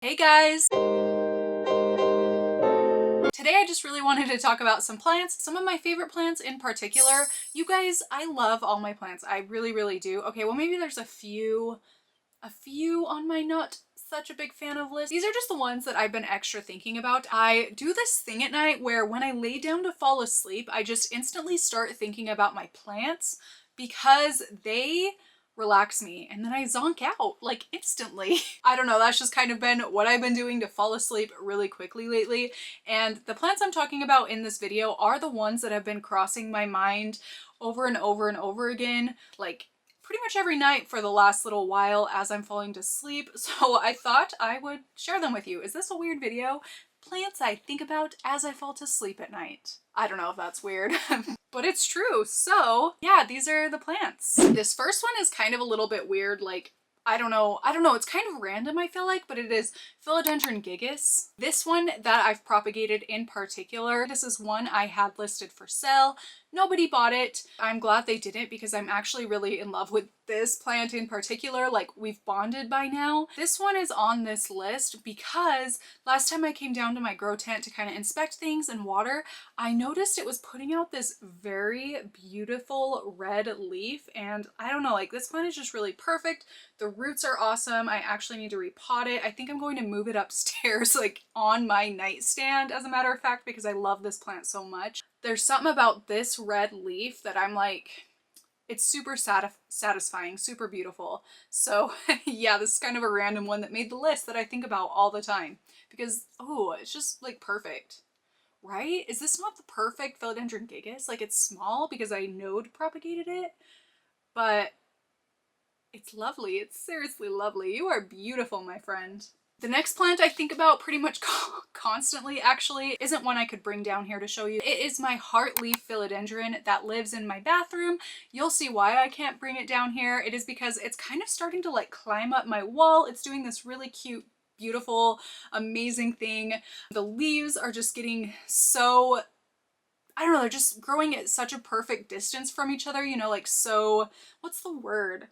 Hey guys! Today I just really wanted to talk about some plants, some of my favorite plants in particular. You guys, I love all my plants. I really do. Okay, well maybe there's a few on my not such a big fan of list. These are just the ones that I've been extra thinking about. I do this thing at night where when I lay down to fall asleep, I just instantly start thinking about my plants because they relax me and then I zonk out like instantly. I don't know, that's just kind of been what I've been doing to fall asleep really quickly lately. And the plants I'm talking about in this video are the ones that have been crossing my mind over and over again, like pretty much every night for the last little while as I'm falling to sleep. So I thought I would share them with you. Is this a weird video? Plants I think about as I fall to sleep at night. I don't know if that's weird, but it's true. So yeah, these are the plants. This first one is kind of a little bit weird. Like, I don't know, it's kind of random I feel like, but it is Philodendron gigas. This one that I've propagated in particular, this is one I had listed for sale. Nobody bought it. I'm glad they didn't because I'm actually really in love with this plant in particular. Like, we've bonded by now. This one is on this list because last time I came down to my grow tent to kind of inspect things and water, I noticed it was putting out this very beautiful red leaf, and I don't know, like this plant is just really perfect. The roots are awesome. I actually need to repot it. I think I'm going to move it upstairs, like on my nightstand as a matter of fact, because I love this plant so much. There's something about this red leaf that I'm like, it's super satisfying, super beautiful. So yeah, this is kind of a random one that made the list that I think about all the time because, oh, it's just like perfect, right? Is this not the perfect Philodendron gigas? Like, it's small because I node propagated it, but it's lovely. It's seriously lovely. You are beautiful, my friend. The next plant I think about pretty much constantly actually isn't one I could bring down here to show you. It is my heartleaf philodendron that lives in my bathroom. You'll see why I can't bring it down here. It is because it's kind of starting to like climb up my wall. It's doing this really cute, beautiful, amazing thing. The leaves are just getting so, I don't know, they're just growing at such a perfect distance from each other, you know, like so, what's the word?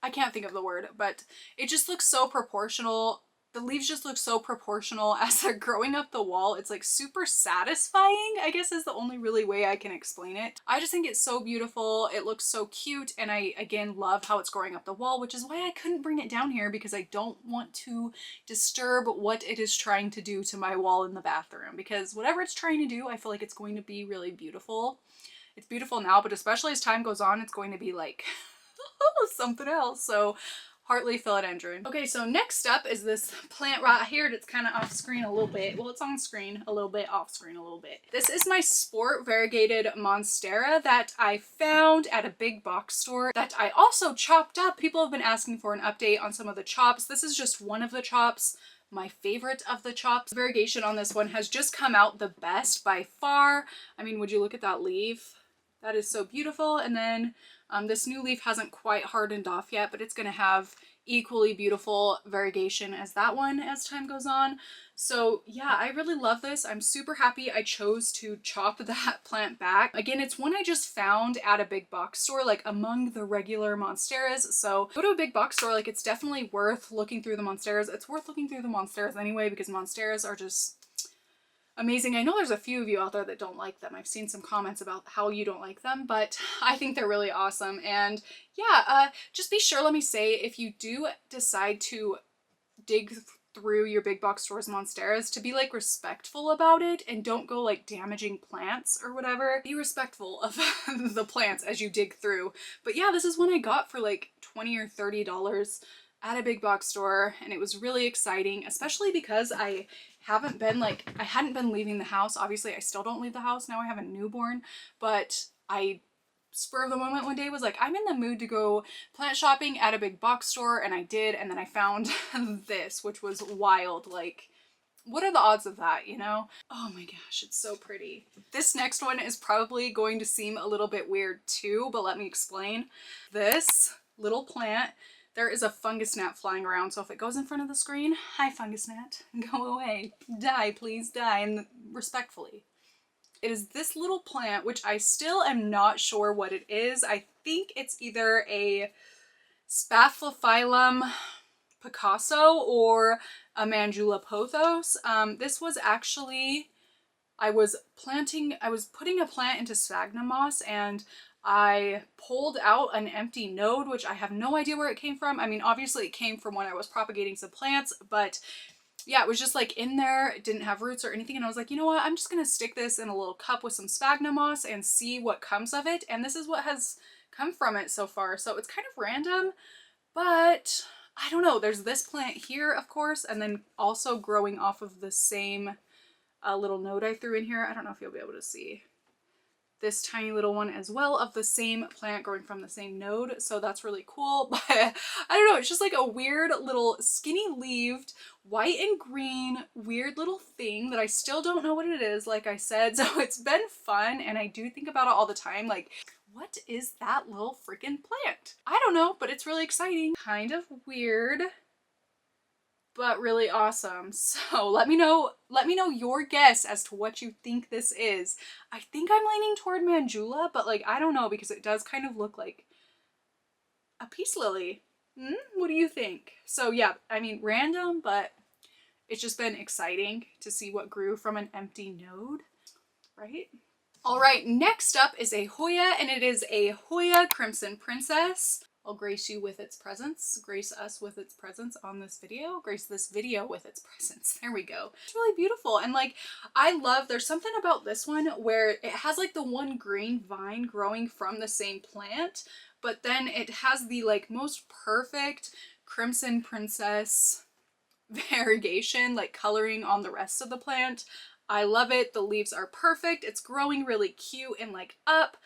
I can't think of the word, but it just looks so proportional. The leaves just look so proportional as they're growing up the wall. It's like super satisfying, I guess is the only really way I can explain it. I just think it's so beautiful. It looks so cute. And I, again, love how it's growing up the wall, which is why I couldn't bring it down here because I don't want to disturb what it is trying to do to my wall in the bathroom, because whatever it's trying to do, I feel like it's going to be really beautiful. It's beautiful now, but especially as time goes on, it's going to be like something else. So heartleaf philodendron. Okay, so next up is this plant right here that's kind of off screen a little bit. Well, it's on screen a little bit, off screen a little bit. This is my sport variegated Monstera that I found at a big box store that I also chopped up. People have been asking for an update on some of the chops. This is just one of the chops. My favorite of the chops. Variegation on this one has just come out the best by far. I mean, would you look at that leaf? That is so beautiful. And then this new leaf hasn't quite hardened off yet, but it's going to have equally beautiful variegation as that one as time goes on. So yeah, I really love this. I'm super happy I chose to chop that plant back. Again, it's one I just found at a big box store, like among the regular Monsteras. So go to a big box store, like it's definitely worth looking through the Monsteras. It's worth looking through the Monsteras anyway, because Monsteras are just amazing. I know there's a few of you out there that don't like them. I've seen some comments about how you don't like them, but I think they're really awesome. And yeah, just be sure, let me say, if you do decide to dig through your big box stores Monsteras, to be like respectful about it and don't go like damaging plants or whatever. Be respectful of the plants as you dig through. But yeah, this is one I got for like $20 or $30 at a big box store, and it was really exciting, especially because I hadn't been leaving the house. Obviously I still don't leave the house now. I have a newborn, but I spur of the moment one day was like, I'm in the mood to go plant shopping at a big box store, and I did, and then I found this, which was wild. Like, what are the odds of that, you know? Oh my gosh, it's so pretty. This next one is probably going to seem a little bit weird too, but let me explain. This little plant, there is a fungus gnat flying around, so if it goes in front of the screen, hi fungus gnat, go away. Die, please die, and respectfully. It is this little plant, which I still am not sure what it is. I think it's either a Spathaphylum Picasso or a Mandula pothos. This was actually, I was putting a plant into sphagnum moss and I pulled out an empty node, which I have no idea where it came from. I mean, obviously it came from when I was propagating some plants, but yeah, it was just like in there. It didn't have roots or anything. And I was like, you know what? I'm just going to stick this in a little cup with some sphagnum moss and see what comes of it. And this is what has come from it so far. So it's kind of random, but I don't know. There's this plant here, of course, and then also growing off of the same little node I threw in here. I don't know if you'll be able to see this tiny little one as well of the same plant growing from the same node. So that's really cool. But I don't know, it's just like a weird little skinny leaved white and green weird little thing that I still don't know what it is, like I said. So it's been fun and I do think about it all the time. Like, what is that little freaking plant? I don't know, but it's really exciting. Kind of weird, but really awesome. So let me know your guess as to what you think this is. I think I'm leaning toward Mandula, but like, I don't know, because it does kind of look like a peace lily. What do you think? So yeah, I mean, random, but it's just been exciting to see what grew from an empty node, right? All right, next up is a Hoya, and it is a Hoya Crimson Princess. I'll grace you with its presence, grace us with its presence on this video, grace this video with its presence. There we go. It's really beautiful. And like, there's something about this one where it has like the one green vine growing from the same plant, but then it has the like most perfect Crimson Princess variegation, like coloring on the rest of the plant. I love it. The leaves are perfect. It's growing really cute and like up.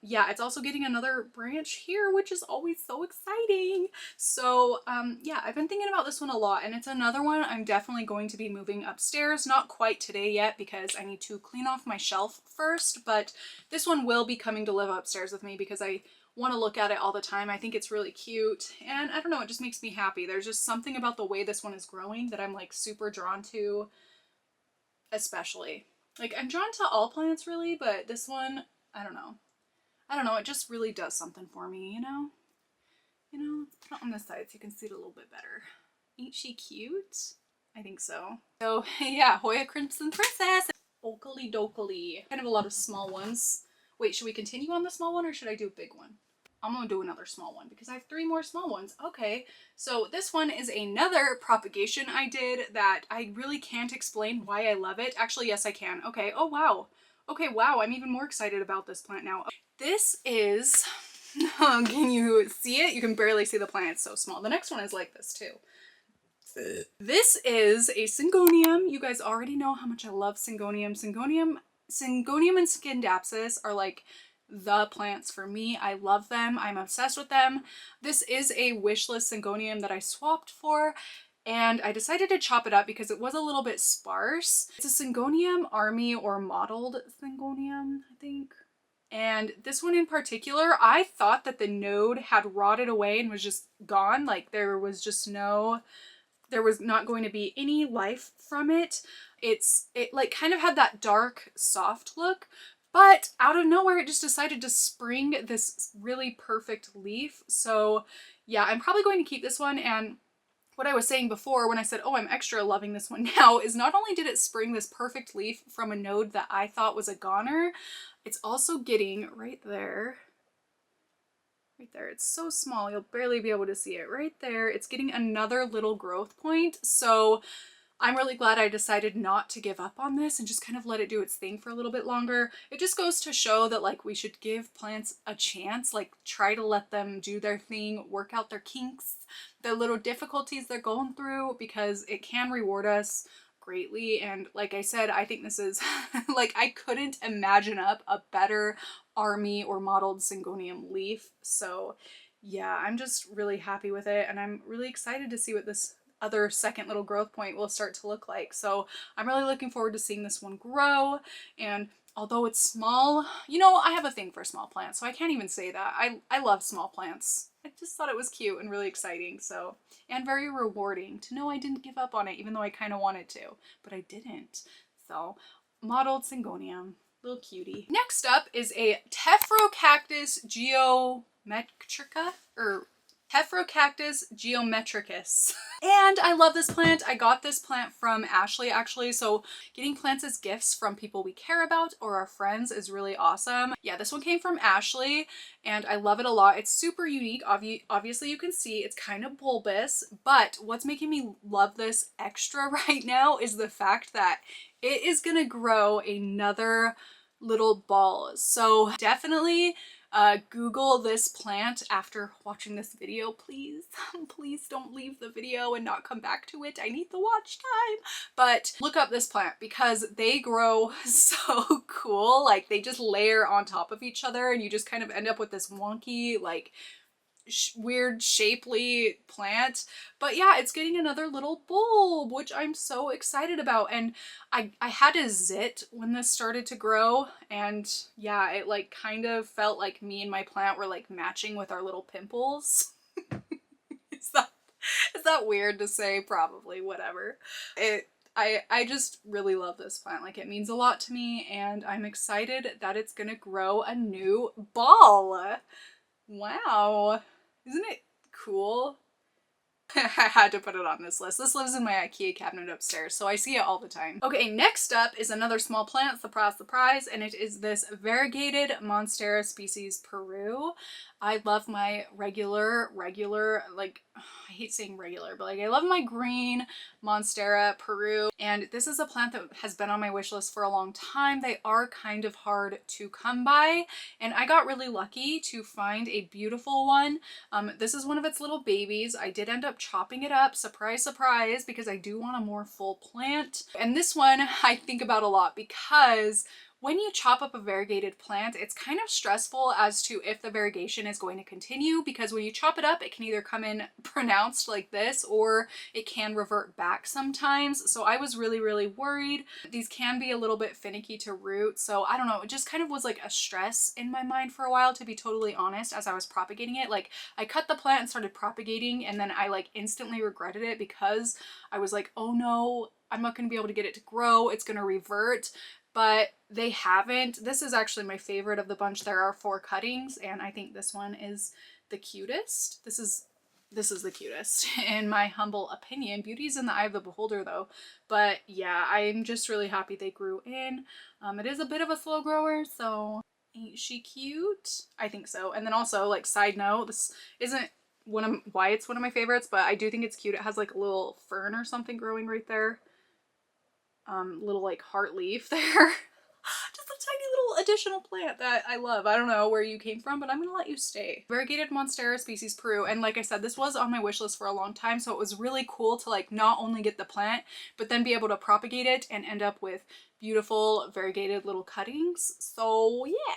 Yeah, it's also getting another branch here, which is always so exciting. So yeah, I've been thinking about this one a lot, and it's another one I'm definitely going to be moving upstairs. Not quite today yet because I need to clean off my shelf first, but this one will be coming to live upstairs with me because I want to look at it all the time. I think it's really cute, and I don't know, it just makes me happy. There's just something about the way this one is growing that I'm like super drawn to, especially. Like, I'm drawn to all plants really, but this one, I don't know. It just really does something for me, you know? Let's put it on this side so you can see it a little bit better. Ain't she cute? I think so. So yeah, Hoya Crimson Princess. Oakley dokley. Kind of a lot of small ones. Wait, should we continue on the small one or should I do a big one? I'm gonna do another small one because I have 3 more small ones. Okay, so this one is another propagation I did that I really can't explain why I love it. Actually, yes, I can. Okay, oh wow. Okay, wow, I'm even more excited about this plant now. This is, can you see it? You can barely see the plant, it's so small. The next one is like this too. This is a Syngonium. You guys already know how much I love Syngonium. Syngonium and Scindapsus are like the plants for me. I love them. I'm obsessed with them. This is a wishlist Syngonium that I swapped for, and I decided to chop it up because it was a little bit sparse. It's a Syngonium army or mottled Syngonium, I think. And this one in particular, I thought that the node had rotted away and was just gone. Like there was not going to be any life from it. It like kind of had that dark, soft look, but out of nowhere, it just decided to spring this really perfect leaf. So yeah, I'm probably going to keep this one. And what I was saying before when I said, oh, I'm extra loving this one now, is not only did it spring this perfect leaf from a node that I thought was a goner, it's also getting right there, it's so small, you'll barely be able to see it right there. It's getting another little growth point. So I'm really glad I decided not to give up on this and just kind of let it do its thing for a little bit longer. It just goes to show that like we should give plants a chance, like try to let them do their thing, work out their kinks, the little difficulties they're going through, because it can reward us greatly. And like I said, I think this is like, I couldn't imagine up a better army or mottled Syngonium leaf. So yeah, I'm just really happy with it, and I'm really excited to see what this other second little growth point will start to look like. So I'm really looking forward to seeing this one grow. And although it's small, you know, I have a thing for small plants, so I can't even say that. I love small plants. I just thought it was cute and really exciting, so, and very rewarding to know I didn't give up on it, even though I kind of wanted to, but I didn't. So mottled Syngonium, little cutie. Next up is a Tephrocarpus Geometricus, or Hephrocactus geometricus. And I love this plant. I got this plant from Ashley actually, so getting plants as gifts from people we care about or our friends is really awesome. Yeah, this one came from Ashley and I love it a lot. It's super unique. Obviously you can see it's kind of bulbous, but what's making me love this extra right now is the fact that it is gonna grow another little ball. So definitely Google this plant after watching this video, please. Please don't leave the video and not come back to it. I need the watch time. But look up this plant because they grow so cool. Like they just layer on top of each other and you just kind of end up with this wonky, like weird shapely plant. But yeah, it's getting another little bulb, which I'm so excited about. And I had a zit when this started to grow, and yeah, it like kind of felt like me and my plant were like matching with our little pimples. is that weird to say? Probably, whatever. I just really love this plant. Like it means a lot to me and I'm excited that it's gonna grow a new ball. Wow, isn't it cool? I had to put it on this list. This lives in my IKEA cabinet upstairs, so I see it all the time. Okay, next up is another small plant, surprise, surprise, and it is this variegated Monstera species Peru. I love my regular, like, I hate saying regular, but like I love my green Monstera Peru. And this is a plant that has been on my wish list for a long time. They are kind of hard to come by. And I got really lucky to find a beautiful one. This is one of its little babies. I did end up chopping it up, surprise, surprise, because I do want a more full plant. And this one I think about a lot because when you chop up a variegated plant, it's kind of stressful as to if the variegation is going to continue, because when you chop it up, it can either come in pronounced like this or it can revert back sometimes. So I was really worried. These can be a little bit finicky to root. So I don't know, it just kind of was like a stress in my mind for a while, to be totally honest, as I was propagating it. Like I cut the plant and started propagating and then I like instantly regretted it because I was like, oh no, I'm not going to be able to get it to grow. It's going to revert. But they haven't. This is actually my favorite of the bunch. There are 4 cuttings and I think this one is the cutest. This is the cutest in my humble opinion. Beauty is in the eye of the beholder though. But yeah, I'm just really happy they grew in. It is a bit of a slow grower, so ain't she cute? I think so. And then also, like, side note, this isn't why it's one of my favorites, but I do think it's cute. It has like a little fern or something growing right there. Little like heart leaf there. Just a tiny little additional plant that I love. I don't know where you came from, but I'm gonna let you stay. Variegated Monstera species Peru. And like I said, this was on my wish list for a long time, so it was really cool to like not only get the plant, but then be able to propagate it and end up with beautiful variegated little cuttings. So yeah.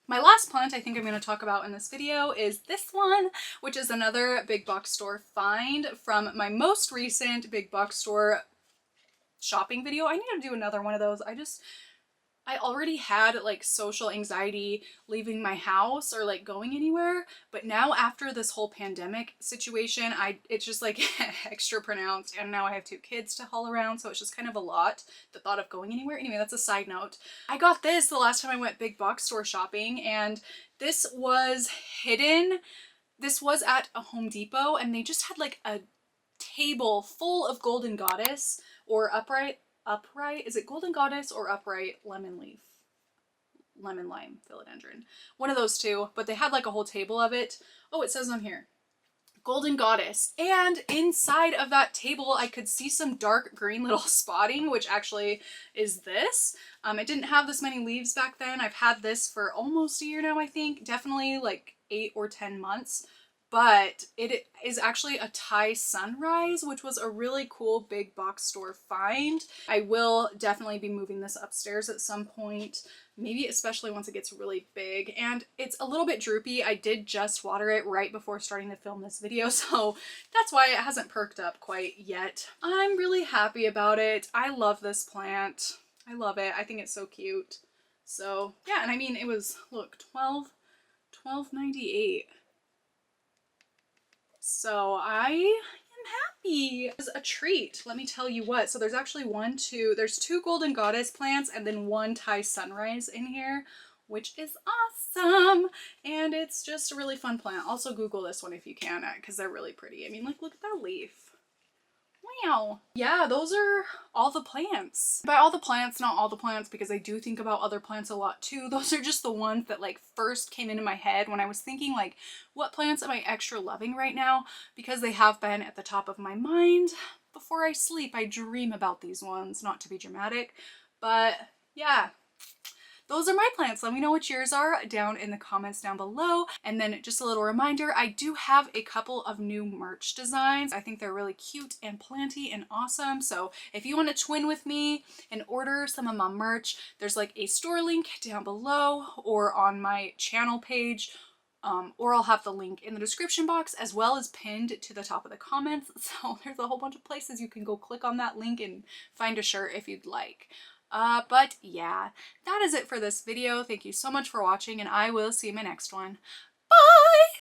My last plant I think I'm going to talk about in this video is this one, which is another big box store find from my most recent big box store shopping video. I need to do another one of those. I already had like social anxiety leaving my house or like going anywhere, but now after this whole pandemic situation, it's just like extra pronounced, and now I have 2 kids to haul around, so it's just kind of a lot, the thought of going anywhere. Anyway, that's a side note. I got this the last time I went big box store shopping, and this was hidden. This was at a Home Depot, and they just had like a table full of golden goddess or upright, is it golden goddess or upright lemon leaf? Lemon lime philodendron. One of those two, but they had like a whole table of it. Oh, it says on here, golden goddess. And inside of that table, I could see some dark green little spotting, which actually is this. It didn't have this many leaves back then. I've had this for almost a year now, I think. Definitely like 8 or 10 months. But it is actually a Thai sunrise, which was a really cool big box store find. I will definitely be moving this upstairs at some point, maybe especially once it gets really big. And it's a little bit droopy. I did just water it right before starting to film this video, so that's why it hasn't perked up quite yet. I'm really happy about it. I love this plant. I love it. I think it's so cute. So yeah, and I mean, it was, look, $12.98. So I am happy. It was a treat, let me tell you what. So there's actually there's 2 golden goddess plants and then 1 Thai sunrise in here. which is awesome. And it's just a really fun plant. Also Google this one if you can, because they're really pretty. I mean, like, look at that leaf. Wow. Yeah, those are all the plants. By all the plants, not all the plants, because I do think about other plants a lot too. Those are just the ones that like first came into my head when I was thinking like, what plants am I extra loving right now? Because they have been at the top of my mind. Before I sleep, I dream about these ones, not to be dramatic, but yeah. Those are my plants. Let me know what yours are down in the comments down below. And then just a little reminder, I do have a couple of new merch designs. I think they're really cute and planty and awesome. So if you want to twin with me and order some of my merch, there's like a store link down below or on my channel page. Or I'll have the link in the description box as well as pinned to the top of the comments. So there's a whole bunch of places you can go click on that link and find a shirt if you'd like. But yeah, that is it for this video. Thank you so much for watching, and I will see you in my next one. Bye!